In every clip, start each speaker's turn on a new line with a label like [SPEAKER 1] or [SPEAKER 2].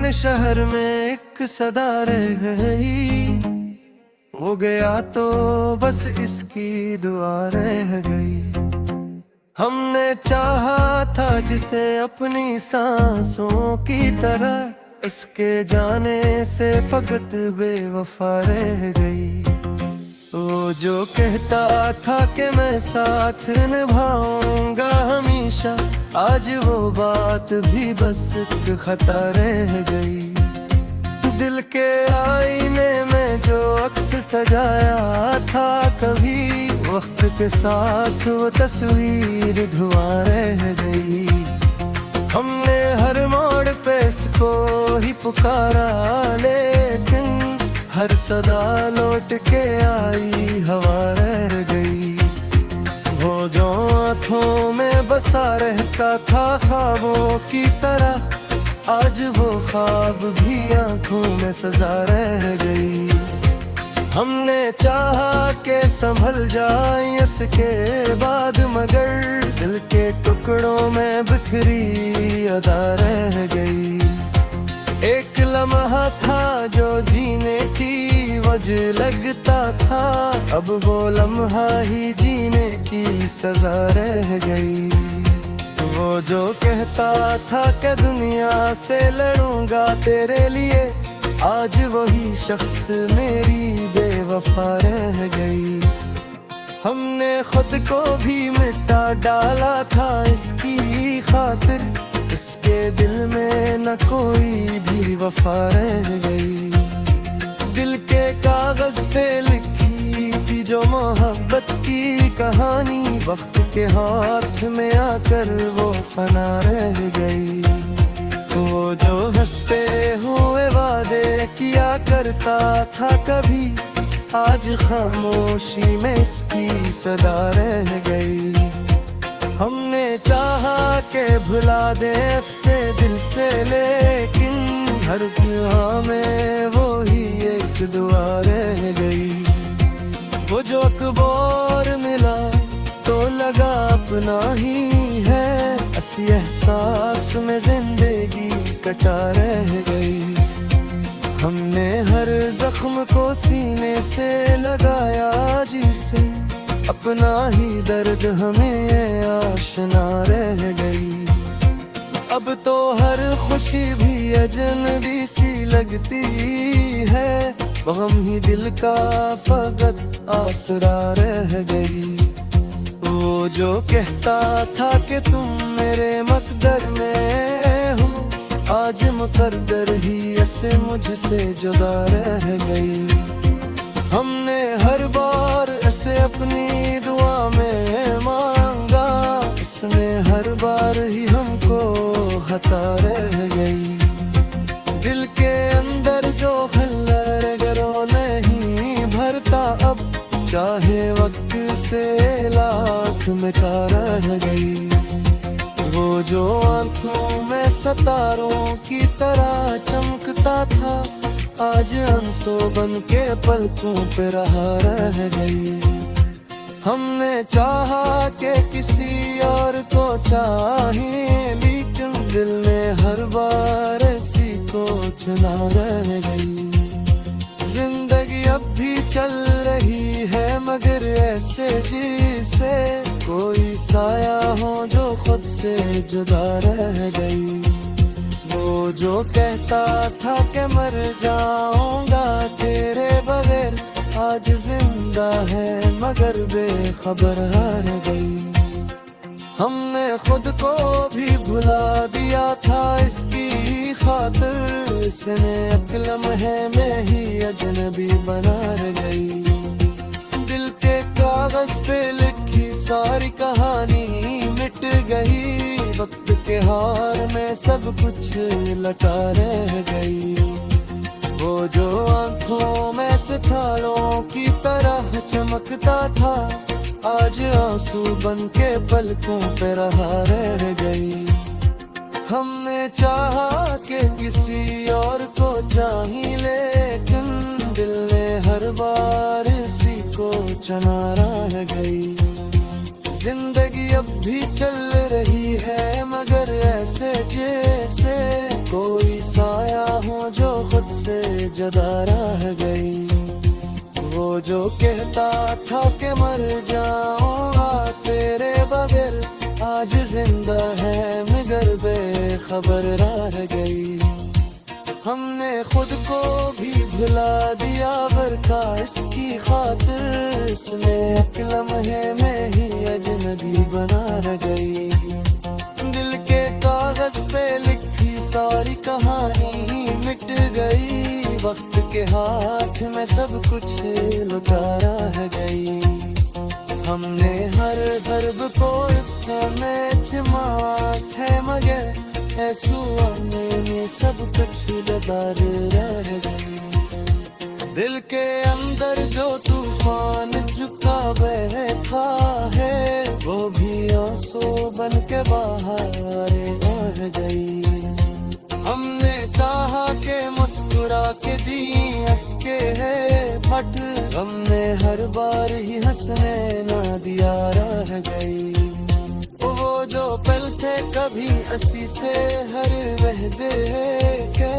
[SPEAKER 1] अपने शहर में एक सदा रह गई, वो गया तो बस इसकी दुआ रह गई। हमने चाहा था जिसे अपनी सांसों की तरह, उसके जाने से फकत बेवफा रह गई। वो जो कहता था कि मैं साथ निभाऊंगा हमेशा, आज वो बात भी बस एक खता रह गई। दिल के आईने में जो अक्स सजाया था कभी, वक्त के साथ वो तस्वीर धुआं रह गई। हमने हर मोड़ पे इसको ही पुकारा, लेकिन हर सदा लौट के आई हवा रह गई। वो जो आँखों में बसा रहता था ख्वाबों की तरह, आज वो ख्वाब भी आँखों में सजा रह गई। हमने चाहा कि संभल जाए इसके बाद, मगर दिल के टुकड़ों में बिखरी अदा रह गई। एक लम्हा था जो जीने की वजह लगता था, अब वो लम्हा ही जीने की सजा रह गई। वो जो कहता था कि दुनिया से लड़ूंगा तेरे लिए, आज वही शख्स मेरी बेवफा रह गई। हमने खुद को भी मिटा डाला था इसकी खातिर, इसके दिल में न कोई भी वफा रह गई। दिल के कागज पे लिखी थी जो मोहब्बत की कहानी, वक्त के हाथ में आकर वो फना रह गई। वो जो हंसते हुए वादे किया करता था कभी, आज खामोशी में इसकी सदा रह गई। हमने चाहा कि भुला दे इससे दिल से, लेकिन हर दुआ में वो ही एक दुआ रह गई। वो जो अकबर मिला तो लगा अपना ही है, ऐसी एहसास में जिंदगी कटा रह गई। हमने हर जख्म को सीने से लगाया जिसे, अपना ही दर्द हमें आशना रह गई। अब तो हर खुशी भी अजनबी सी लगती है, गम ही दिल का फकत आसरा रह गई। वो जो कहता था कि तुम मेरे मकदर में हो, आज मुकद्दर ही ऐसे मुझसे जुदा रह गई। हमने हर बार ऐसे अपनी दुआ में मांगा, इसने हर बार ही हमको हता रह गई। दिल के अंदर जो खल्लर गरो नहीं भरता अब, चाहे वक्त से लाख मिटा रह गई। वो जो आँखों में सितारों की तरह चमकता था, आज आंसू बन के पलकों पे रहा रह गई। हमने चाहा कि किसी और को चाहे, लेकिन दिल ने हर बार ऐसी को चुना रह गई। जिंदगी अब भी चल रही है मगर ऐसे जिसे कोई साया हो जो खुद से जुदा रह गई। वो जो कहता था कि मर जाऊंगा तेरे बगैर, आज जिंदा है मगर बेखबर हार गई। हमने खुद को भी भुला दिया था इसकी खातिर, इसने एक लम्हे में ही अजनबी बना गई। दिल के कागज पे लिखी सारी कहानी मिट गई, वक्त के हार में सब कुछ लटा रह गई। वो जो आँखों में सितारों की तरह चमकता था, आज आंसू बन के पलकों पे रहा रह गई। हमने चाहा कि किसी और को चाही, लेकिन दिल ने हर बार इसी को चुना रह गई। जिंदगी अब भी चल रही है मगर ऐसे जैसे कोई साया जुदा रह गई। वो जो कहता था कि मर जाऊंगा तेरे बगैर, आज जिंदा है मगर बेखबर रह गई। हमने खुद को भी भुला दिया बरखा इसकी खातिर, इसने एक लम्हे में ही अजनबी बना रह गई। दिल के कागज पे लिखी सारी कहानी मिट गई, वक्त के हाथ में सब कुछ लुटा रह गई। हमने हर दर्द को इस समय चुमा है मगर ऐसुओं में सब कुछ लदार रह गई। दिल के अंदर जो तूफान चुका बहता है, वो भी आंसू बन के बाहर रह गई। हमने चाहा के मुस्कुरा के जी हंस के है फट, हमने हर बार ही हंसने ना दिया रह गई। वो जो पल थे कभी हंसी से हर बहते के,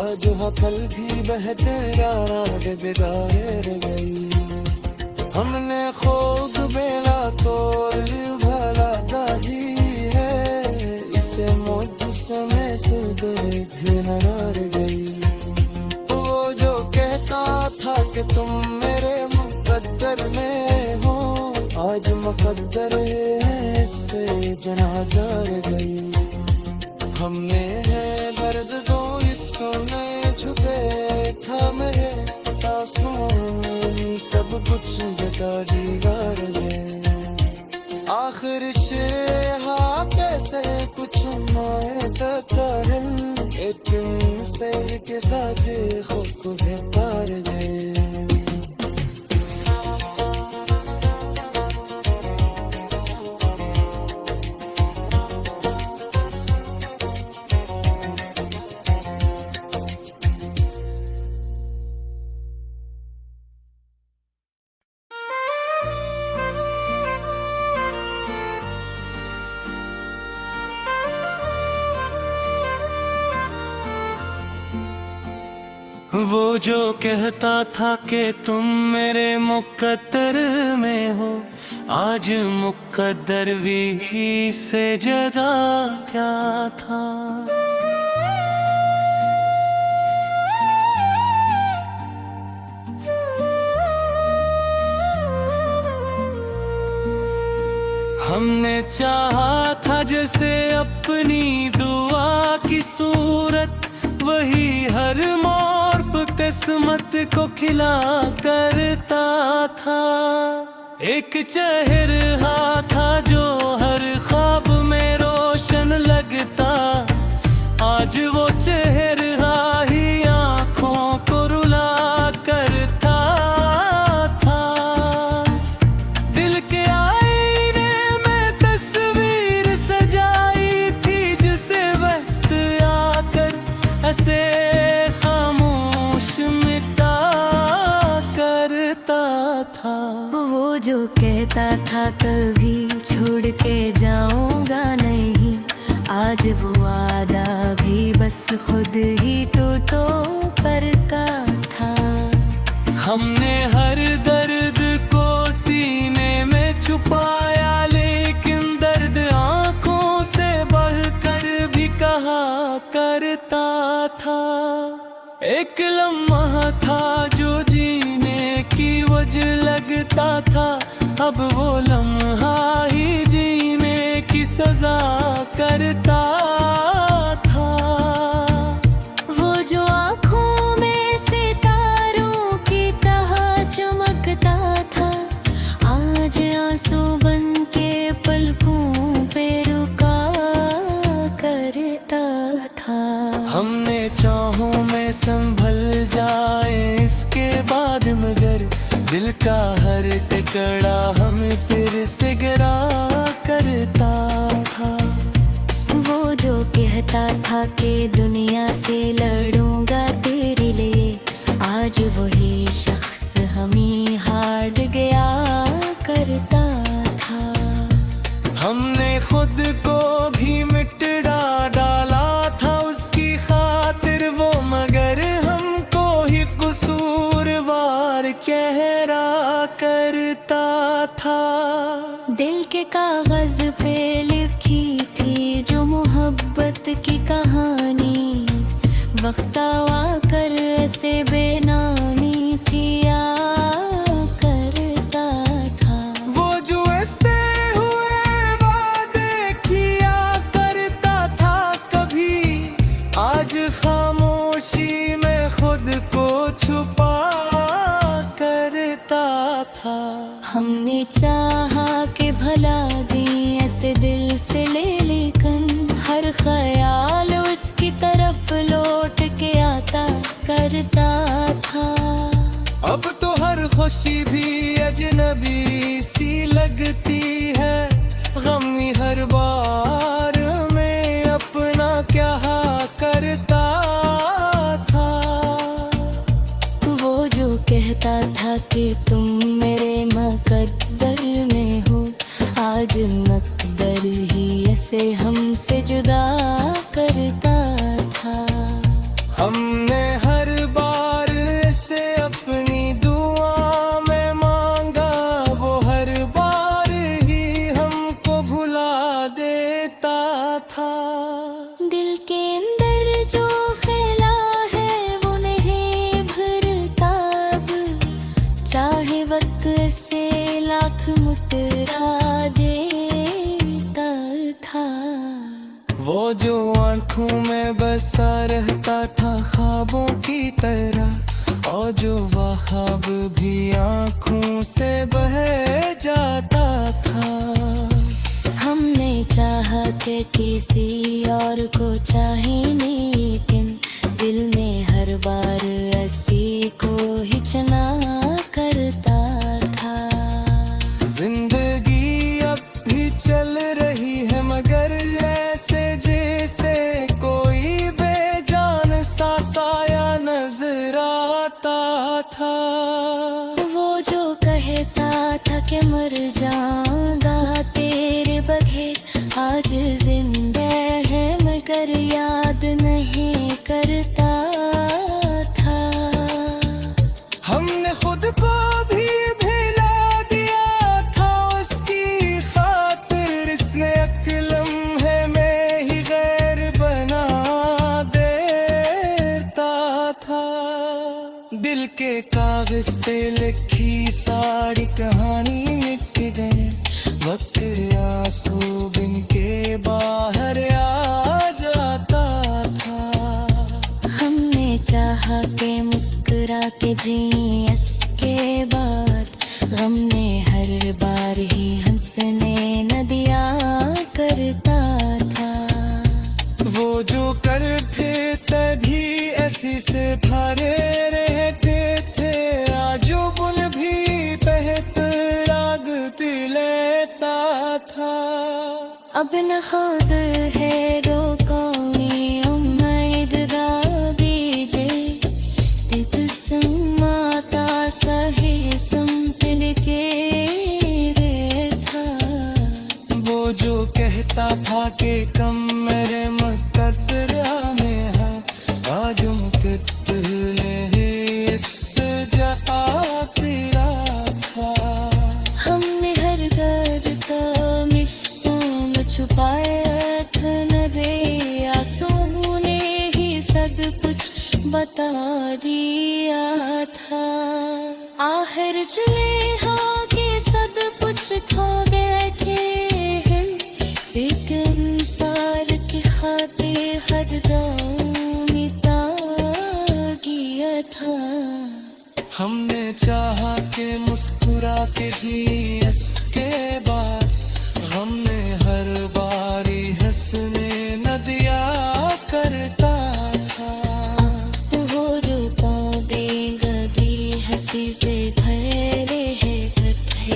[SPEAKER 1] आज पल भी बहते बेगार रह गई। हमने खूब बेला तोड़ भला दादी है, इसे में से नजर गई। वो जो कहता था कि तुम मेरे मुकद्दर में हो, आज मुकद्दर है इससे जनाजा गई। हमने है दर्द दो हिस्सों में छुपे था मेरे आंसुओं में सब कुछ बता दीवार में। आखिर शेहा कैसे कुछ माए तकरन, इतने से के दादे खुद को बेकार गए। वो जो कहता था कि तुम मेरे मुकद्दर में हो, आज मुकद्दर भी से जुदा क्या था। हमने चाहा था जैसे अपनी दुआ की सूरत, वही हर मोड़ किस्मत को खिला करता था। एक चेहरा था जो हर ख्वाब में रोशन लगता, आज वो चेहरा ही आँखों को रुला करता था। दिल के आईने में तस्वीर सजाई थी, जिसे वक्त आकर ऐसे था। वो जो कहता था कभी छोड़ के जाऊंगा नहीं, आज वो वादा भी बस खुद ही तो करता था। हमने हर दर्द को सीने में छुपाया, लेकिन दर्द आंखों से बहकर भी कहा करता था। एक लम्हा था जो जीने की वजह लगता था, अब वो लम्हा ही जीने की सजा करता था। वो जो आँखों में सितारों की तरह चमकता था, आज आंसू बन के पलकों पे रुका करता था। हमने चाहों में संभल जाए इसके बाद, मगर दिल का हर टुकड़ा हमें फिर से गिरा करता था। वो जो कहता था कि दुनिया से लड़ूंगा तेरे लिए, आज वही शख्स हमें हार गया करता था। हमने खुद को भी मिट डाला था उसकी खातिर वो, मगर हमको बार चेहरा करता था।
[SPEAKER 2] दिल के कागज पे लिखी थी जो मोहब्बत की कहानी, वक्त आवा कर ऐसे बेनामी किया करता था।
[SPEAKER 1] वो जो ऐसे हुए वादे किया करता था कभी, आज खामोशी में खुद को छुपा करता था।
[SPEAKER 2] हमने चाहा कि भला दी ऐसे दिल से ले, लेकिन हर ख्याल उसकी तरफ लौट के आता करता था।
[SPEAKER 1] अब तो हर खुशी भी अजनबी सी लगती है, गमी हर बार में अपना क्या करता था।
[SPEAKER 2] वो जो कहता था कि तुम मेरे मुकद्दर में हो, आज मुकद्दर ही ऐसे हमसे जुदा करता था।
[SPEAKER 1] हमने हर बार इसे अपनी दुआ में मांगा, वो हर बार ही हमको भुला देता था।
[SPEAKER 2] दिल के अंदर जो खेला है वो नहीं भरता अब, चाहे वक्त से लाख मुटरा देता था।
[SPEAKER 1] वो जो आँखों में बसा रहता था ख्वाबों की तरह, और जो वह ख्वाब भी आँखों से बह जाता था।
[SPEAKER 2] हमने चाहा कि किसी और को चाहे, लेकिन दिल ने हर बार ऐसी को ही चुना करता था।
[SPEAKER 1] जिंदगी अब भी चल रही है मगर ऐसे जैसे कोई बेजान सा साया नजर आता था।
[SPEAKER 2] वो जो कहता था कि मर जाऊंगा तेरे बगैर, आज जिंदा है मगर याद नहीं करता था।
[SPEAKER 1] हमने खुद को भी भिला दिया था उसकी खातिर, इसने अक्लम है मैं ही गैर बना देता था। दिल के कागज पे लिखी सारी कहानी मिट गए, वक्त आंसू बिन के बाहर आ जाता था।
[SPEAKER 2] हमने चाहा के मुस्कुरा के जिए इसके बाद, गम ने हर बार ही हंसने न दिया करता था।
[SPEAKER 1] वो जो कर थे तभी ऐसी से भरे रहते थे, आज बुल भी बहत राग लेता था।
[SPEAKER 2] अब न खुद है रोकोनी उम्मीद दा बीजे, तितसमाता सही संपिन के रे था।
[SPEAKER 1] वो जो कहता था कि कम मेरे मुकद्दरा में है, आज मुकद्दर इस जहा तेरा था।
[SPEAKER 2] हमने हर दर्द का मिफ्सूम छुपाया था न दे, आंसू ने ही सब कुछ बता दिया था। आखिर चले हाँ के सब कुछ खो बैठे हैं, एक इंसार की खातिर हद मिटा गया था।
[SPEAKER 1] हमने चाहा कि मुस्कुरा के जी इसके बाद, हमने हर बारी हंसने न दिया करता था।
[SPEAKER 2] वो जो पौधे गभी हंसी से भरे है,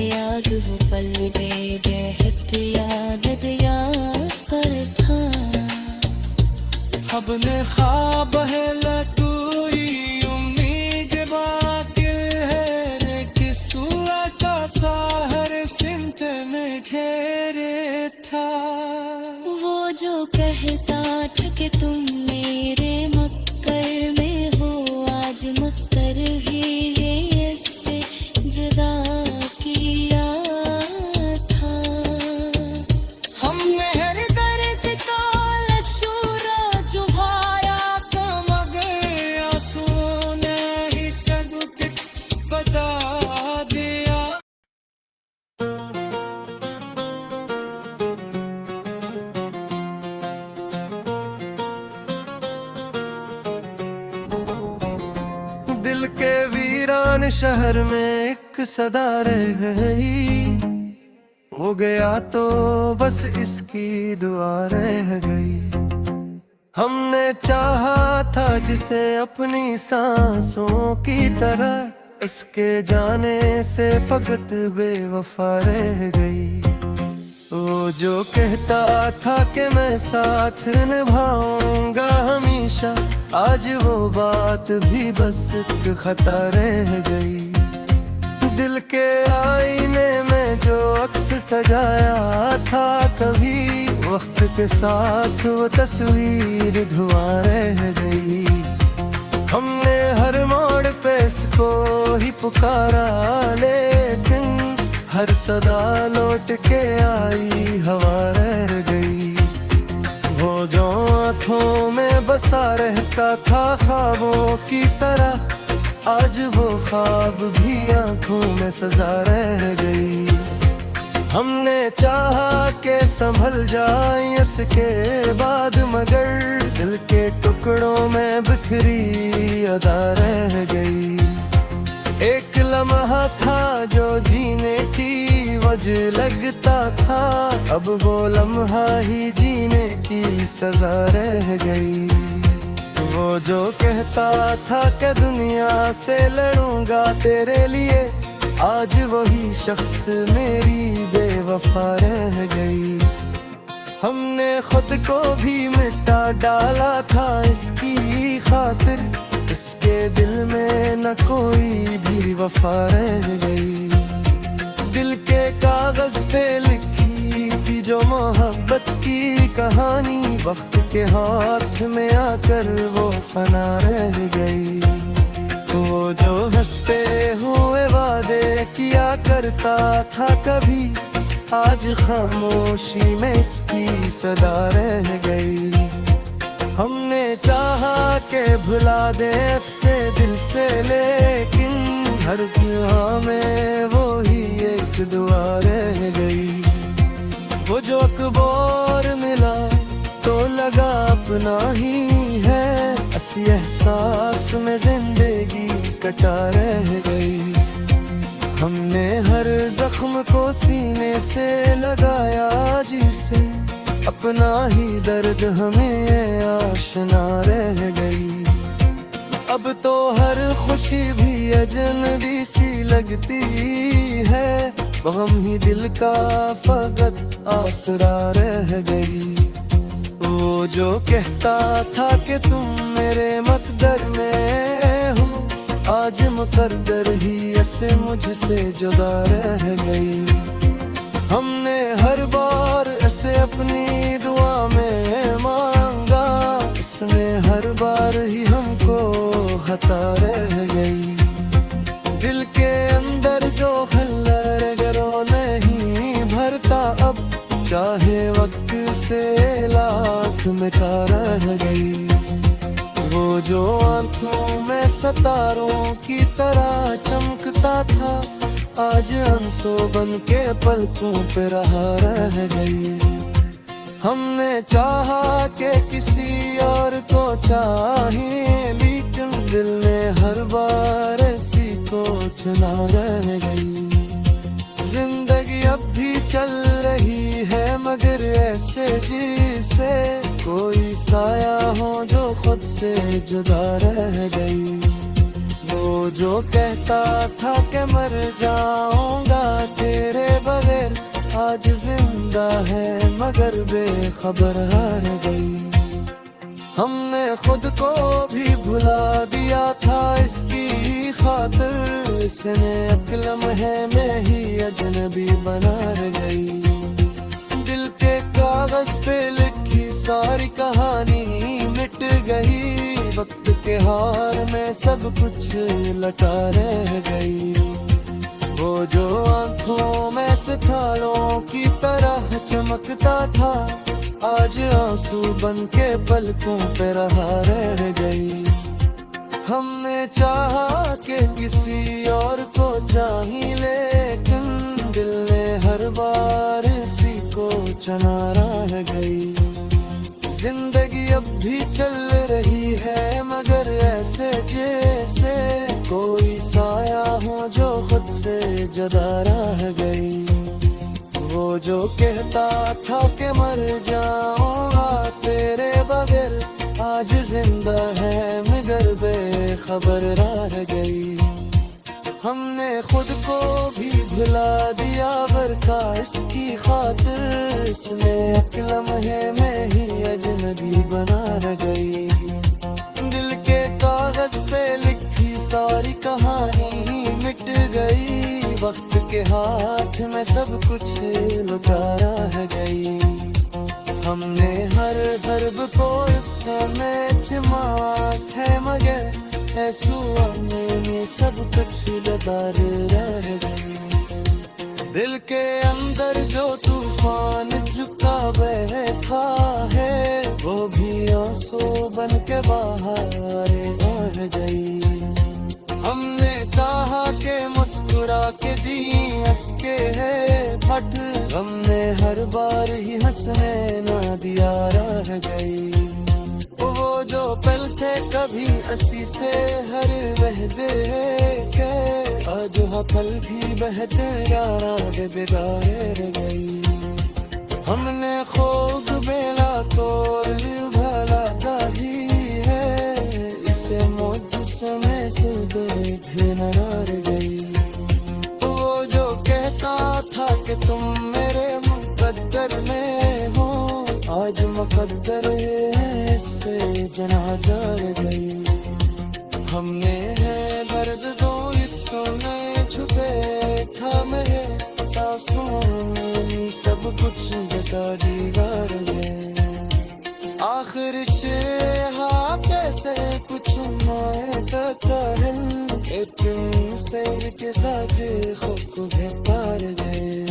[SPEAKER 2] याद वो पल में बहत याद दिया करता।
[SPEAKER 1] अब ने ख्वाब है लतूरी उम्मीद बातिल है, किस्सा का साहर सिमत में घेरे था।
[SPEAKER 2] वो जो कहता था कि तुम मेरे मक्कर में हो, आज मक्कर ही है जुदा किया था।
[SPEAKER 1] हमने हर दर्द का लचूरा चुभाया था, मगर आंसुओं ने ही सब कुछ बता दिया। दिल के वीरान शहर में एक सदा रह गई, वो गया तो बस इसकी दुआ रह गई। हमने चाहा था जिसे अपनी सांसों की तरह, इसके जाने से फकत बेवफा रह गई। वो जो कहता था कि मैं साथ निभाऊंगा हमेशा, आज वो बात भी बस एक खता रह गई। दिल के आईने में जो अक्स सजाया था कभी, वक्त के साथ वो तस्वीर धुआं रह गई। हमने हर मोड़ पे इसको ही पुकारा, लेकिन हर सदा लौट के आई हवा रह गई। वो जो आँखों में बसा रहता था ख्वाबों की तरह, आज वो ख्वाब भी आँखों में सजा रह गई। हमने चाहा कि संभल जाए इसके बाद, मगर दिल के टुकड़ों में बिखरी अदा रह गई। एक लम्हा था जो जीने की वजह लगता था, अब वो लम्हा ही जीने की सजा रह गई। वो जो कहता था कि दुनिया से लड़ूंगा तेरे लिए, आज वही शख्स मेरी बेवफा रह गई। हमने खुद को भी मिटा डाला था इसकी खातिर, इसके दिल में न कोई भी वफा रह गई। दिल के कागज पे लिखी थी जो मोहब्बत की कहानी, वक्त के हाथ में आकर वो फना रह गई। वो जो हंसते हुए वादे किया करता था कभी, आज खामोशी में इसकी सदा रह गई। हमने चाहा कि भुला दे इससे दिल से, लेकिन हर दुआ में वो ही एक दुआ रह गई। वो जो अकबर मिला तो लगा अपना ही है, ऐसी एहसास में जिंदगी कटा रह गई। हमने हर जख्म को सीने से लगाया जिसे, अपना ही दर्द हमें आशना रह गई। अब तो हर खुशी भी अजनबी सी लगती है, गम ही दिल का फकत आसरा रह गई। वो जो कहता था कि तुम मेरे मकदर में हो, आज मुकद्दर ही ऐसे मुझसे जुदा रह गई। हमने हर बार ऐसे अपनी दुआ में मांगा, इसने हर बार ही हमको खता रह गई। दिल के अंदर जो खल्लर गरो नहीं भरता, अब चाहे वक्त से लाख मिटा रह गई। वो जो आंखों में सितारों की तरह चमकता था, आज अंसो बन के पलकों पे रहा रह गई। हमने चाहा कि किसी और को चाहे, लेकिन दिल ने हर बार ऐसी को चुना रह गई। जिंदगी अब भी चल रही है मगर ऐसे जिसे कोई साया हो जो खुद से जुदा रह गई। वो जो कहता था कि मर जाऊंगा तेरे बगैर, आज जिंदा है मगर बेखबर हार गई। हमने खुद को भी भुला दिया था इसकी खातिर, इसने एक लम्हे में ही अजनबी बना गई। दिल के कागज पे लिखी सारी कहानी मिट गई, वक्त के हार में सब कुछ लटा रह गई। वो जो आंखों में सितारों की तरह चमकता था, आज आंसू बन के पलकों पे रहा रह गई। हमने चाहा कि किसी और को चाही, लेकिन दिल ने हर बार इसी को चुना रह गई। जिंदगी अब भी चल रही है, मगर ऐसे जैसे कोई साया हो जो खुद से जुदा रह गई। वो जो कहता था कि मर जाऊंगा तेरे बगैर, आज जिंदा है मगर बेखबर रह गई। हमने खुद को भी भुला दिया बरखा इसकी खातिर, इसने एक लम्हे में ही अजनबी बना रह गई। दिल के कागज पे लिखी सारी कहानी मिट गई, वक्त के हाथ में सब कुछ लुटा रह गई। हमने हर हर्ब को इस समय जमात है, मगर ऐसुआ में सब कुछ लबार रह गई। दिल के अंदर जो तूफान झुका बैठा है, वो भी आंसू बन के बाहर रह गई। हमने चाहा के मुस्कुरा के जी हंस के है फट, हमने हर बार ही हंसने ना दिया रह गई। वो जो पल थे कभी असी से हर वहदे के, आज पल भी बहते यारा बेगारे रह गई। हमने खूब बेला तोड़ भला गाही है, इसे मुझसे से देखे नजर गई। वो जो कहता था कि तुम मेरे मुकद्दर में हो, आज मुकद्दर है इससे जनाजा गई। हमने है दर्द दो हिस्सों में छुपे थामे, आंसुओं में सब कुछ बता दिया गए। आखिर से हाँ कैसे कुछ मैं कहल, तुम से के खुद को बेकार गए।